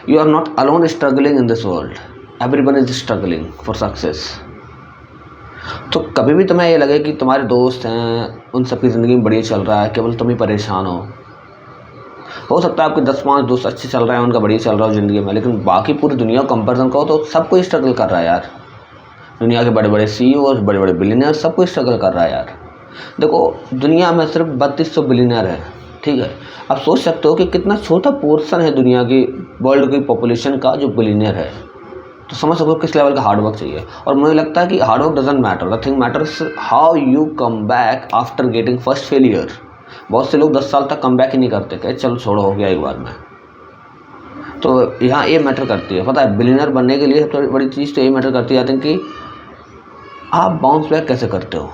You are not alone struggling in this world, everyone is struggling for success. तो कभी भी तुम्हें ये लगे कि तुम्हारे दोस्त हैं, उन सबकी ज़िंदगी में बढ़िया चल रहा है, केवल तुम ही परेशान हो सकता है आपके 10-5 दोस्त अच्छे चल रहे हैं, उनका बढ़िया चल रहा हो ज़िंदगी में, लेकिन बाकी पूरी दुनिया को कंपैरिजन करो तो सब कोई स्ट्रगल कर रहा है यार। दुनिया के बड़े बड़े CEO, बड़े बड़े बिलियनर, सब कोई स्ट्रगल कर रहा है यार। देखो दुनिया में सिर्फ 3200 बिलियनर है, ठीक है। आप सोच सकते हो कि कितना छोटा पोर्शन है दुनिया की, वर्ल्ड की पॉपुलेशन का जो बिलियनर है। तो समझ सको किस लेवल का हार्डवर्क चाहिए। और मुझे लगता है कि hard work doesn't matter, the thing matters how you come back after getting first failure. बहुत से लोग 10 साल तक कम बैक ही नहीं करते, कहे चलो छोड़ो हो गया एक बार में। तो यहाँ ये मैटर करती है, पता है बिलियनर बनने के लिए सबसे बड़ी चीज़ तो ये मैटर करती है कि आप बाउंस बैक कैसे करते हो।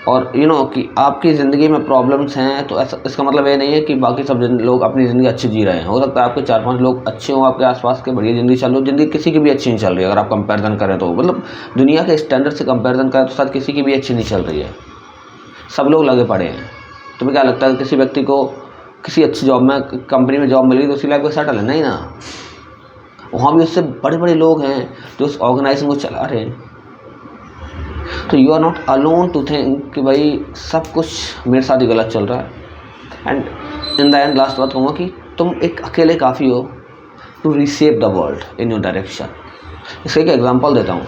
और कि आपकी ज़िंदगी में प्रॉब्लम्स हैं तो ऐसा, इसका मतलब ये नहीं है कि बाकी सब लोग अपनी ज़िंदगी अच्छी जी रहे हैं। हो सकता है आपके 4-5 लोग अच्छे हों आपके आसपास के, बढ़िया ज़िंदगी चल रही हो, ज़िंदगी किसी की भी अच्छी नहीं चल रही है। अगर आप कंपैरिजन करें तो मतलब दुनिया के स्टैंडर्ड से कंपैरिजन करें तो शायद किसी की भी अच्छी नहीं चल रही है, सब लोग लगे पड़े हैं। तुम्हें क्या लगता है किसी व्यक्ति को किसी अच्छी जॉब में, कंपनी में जॉब मिल गई तो उसकी लाइफ को सेटल है? नहीं ना, वहाँ भी उससे बड़े बड़े लोग हैं जो उस ऑर्गेनाइजेशन को चला रहे हैं। तो you are not alone to think कि भाई सब कुछ मेरे साथ ही गलत चल रहा है। And in the end last बात कहूँगा कि तुम एक अकेले काफ़ी हो to reshape the world in your direction. इसका एक एग्जांपल देता हूँ।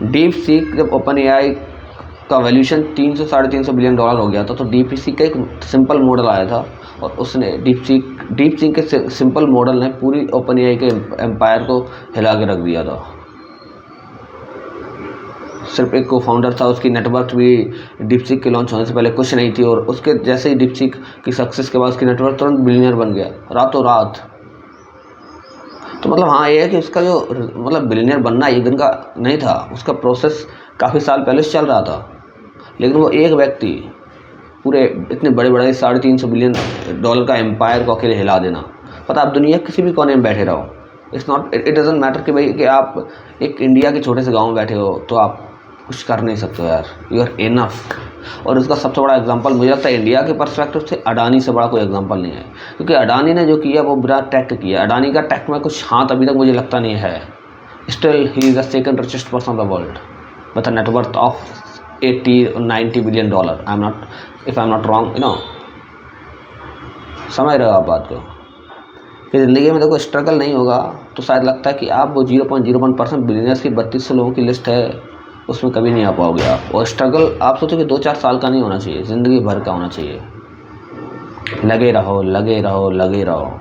डीप सीक जब ओपन AI का वैल्यूएशन 300-350 बिलियन डॉलर हो गया था, तो डीप सीक का एक सिंपल मॉडल आया था और उसने डीप सीक के सिंपल मॉडल ने पूरी ओपन AI के एम्पायर को हिला के रख दिया था। सिर्फ एक को फाउंडर था, उसकी नेटवर्क भी डीपसीक के लॉन्च होने से पहले कुछ नहीं थी, और उसके जैसे ही डीपसीक की सक्सेस के बाद उसकी नेटवर्क तुरंत बिलियनर बन गया रातों रात। तो मतलब हाँ ये है कि उसका जो मतलब बिलियनर बनना एक दिन का नहीं था, उसका प्रोसेस काफ़ी साल पहले से चल रहा था। लेकिन वो एक व्यक्ति पूरे इतने बड़े बड़े 350 बिलियन डॉलर का एम्पायर को अकेले हिला देना। पता आप दुनिया किसी भी कोने में बैठे रहो, इट डजंट मैटर कि भाई कि आप एक इंडिया के छोटे से गाँव में बैठे हो तो आप कुछ कर नहीं सकते हो यार, यू आर इनफ। और उसका सबसे बड़ा एग्जांपल मुझे लगता है इंडिया के पर्सपेक्टिव से अडानी से बड़ा कोई एग्जांपल नहीं है, क्योंकि अडानी ने जो किया वो बड़ा टेक किया। अडानी का टेक में कुछ हाथ अभी तक मुझे लगता नहीं है। Still he is the second richest person of the world with a net worth of 80-90 billion dollar. I am not wrong, समझ रहे हो आप बात को। कि ज़िंदगी में देखो स्ट्रगल नहीं होगा तो शायद लगता है कि आप वो 0.01% बिलियनर्स की 3200 लोगों की लिस्ट है उसमें कभी नहीं आ पाओगे आप। और स्ट्रगल आप सोचो कि 2-4 साल का नहीं होना चाहिए, ज़िंदगी भर का होना चाहिए। लगे रहो लगे रहो लगे रहो।